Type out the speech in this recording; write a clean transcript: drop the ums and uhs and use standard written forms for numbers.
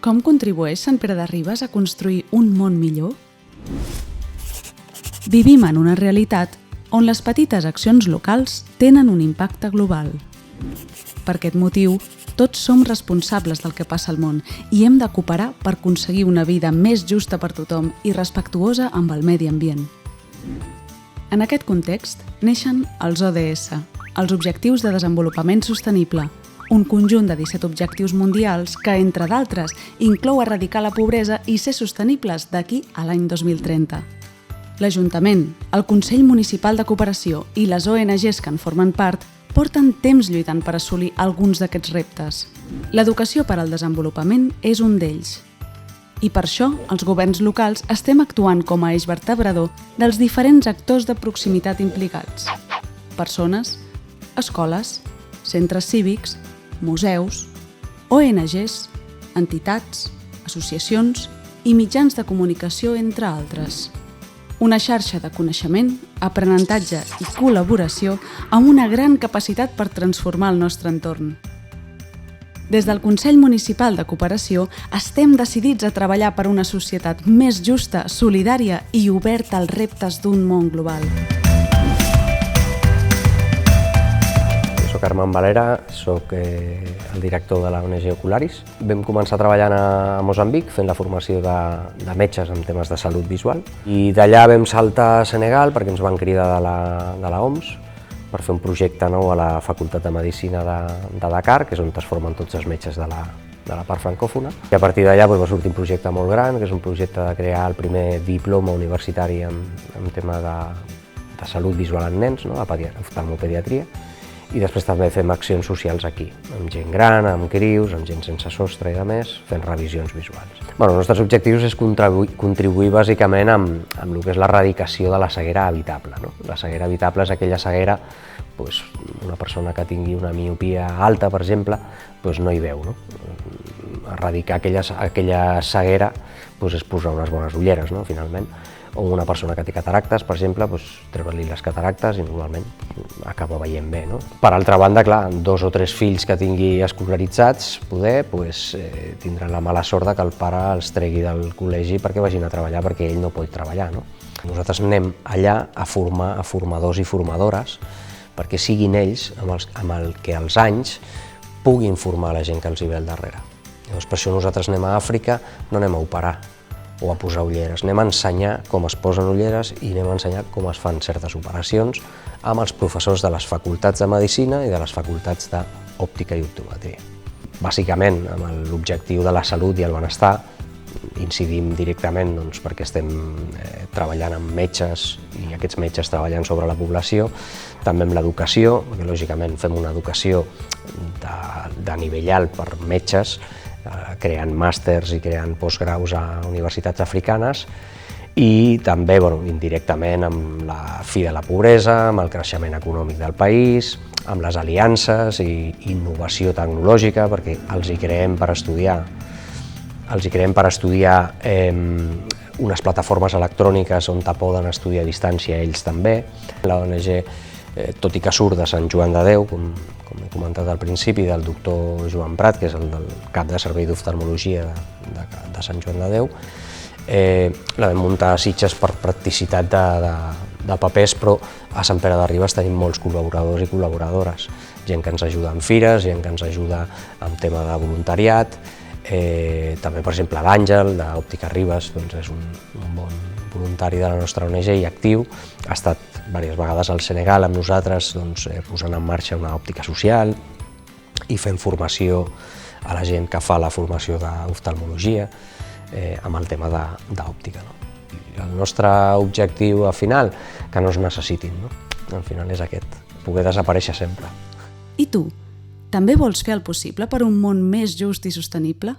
Com contribueix Sant Pere de Ribes a construir un món millor? Vivim en una realitat on les petites accions locals tenen un impacte global. Per aquest motiu, tots som responsables del que passa al món i hem de cooperar per aconseguir una vida més justa per tothom i respectuosa amb el medi ambient. En aquest context, neixen els ODS, els Objectius de Desenvolupament Sostenible, un conjunt de 17 objectius mundials que, entre d'altres, inclou erradicar la pobresa i ser sostenibles d'aquí a l'any 2030. L'Ajuntament, el Consell Municipal de Cooperació i les ONGs que en formen part porten temps lluitant per assolir alguns d'aquests reptes. L'educació per al desenvolupament és un d'ells. I per això, els governs locals estem actuant com a eix vertebrador dels diferents actors de proximitat implicats. Persones, escoles, centres cívics, museus, ONGs, entitats, associacions i mitjans de comunicació, entre altres. Una xarxa de coneixement, aprenentatge i col·laboració amb una gran capacitat per transformar el nostre entorn. Des del Consell Municipal de Cooperació estem decidits a treballar per una societat més justa, solidària i oberta als reptes d'un món global. Soc Armand Valera, soc el director de la ONG Ocularis. Vam començar treballant a Moçambic fent la formació de metges en temes de salut visual i d'allà vam saltar a Senegal perquè ens van cridar de la OMS per fer un projecte nou a la Facultat de Medicina de Dakar, que és on es formen tots els metges de la part francòfona. I a partir d'allà va sortir un projecte molt gran, que és un projecte de crear el primer diploma universitari en tema de salut visual en nens, no? A oftalmopediatria. I després també fem accions socials aquí, amb gent gran, amb crius, amb gent sense sostre i més, fent revisions visuals. Els nostres objectius és contribuir bàsicament amb el que és l'erradicació de la ceguera evitable. La ceguera evitable és aquella ceguera, una persona que tingui una miopia alta, per exemple, no hi veu. Erradicar aquella ceguera és posar unes bones ulleres, finalment. O una persona que té cataractes, per exemple, treure-li les cataractes i normalment acaba veient bé. Per altra banda, clar, 2 o 3 fills que tingui escolaritzats tindran la mala sort que el pare els tregui del col·legi perquè vagin a treballar, perquè ell no pot treballar. Nosaltres anem allà a formar a formadors i formadores perquè siguin ells amb el que als anys puguin formar la gent que els hi ve al darrere. Llavors, per això nosaltres anem a Àfrica, no anem a operar o a posar ulleres. Anem a ensenyar com es posen ulleres i anem a ensenyar com es fan certes operacions amb els professors de les facultats de Medicina i de les facultats d'Òptica i Optometria. Bàsicament, amb l'objectiu de la salut i el benestar, incidim directament perquè estem treballant amb metges i aquests metges treballant sobre la població, també amb l'educació, perquè lògicament fem una educació de nivell alt per metges, creant màsters i creant postgraus a universitats africanes i també indirectament amb la fi de la pobresa, amb el creixement econòmic del país, amb les aliances i innovació tecnològica, perquè els hi creem per estudiar unes plataformes electròniques on poden estudiar a distància ells també. La ONG, tot i que surt de Sant Joan de Déu, com he comentat al principi, del doctor Joan Prat, que és el del cap de servei d'oftalmologia de Sant Joan de Déu, la vam muntar a Sitges per practicitat de papers, però a Sant Pere de Ribes tenim molts col·laboradors i col·laboradores, gent que ens ajuda en fires, gent que ens ajuda en tema de voluntariat, també, per exemple, l'Àngel, d'Òptica Ribes, és un bon voluntari de la nostra ONG i actiu, ha estat diverses vegades al Senegal amb nosaltres posant en marxa una òptica social i fent formació a la gent que fa la formació d'oftalmologia amb el tema d'òptica. El nostre objectiu final, que no es necessitin, al final és aquest, poder desaparèixer sempre. I tu, també vols fer el possible per un món més just i sostenible?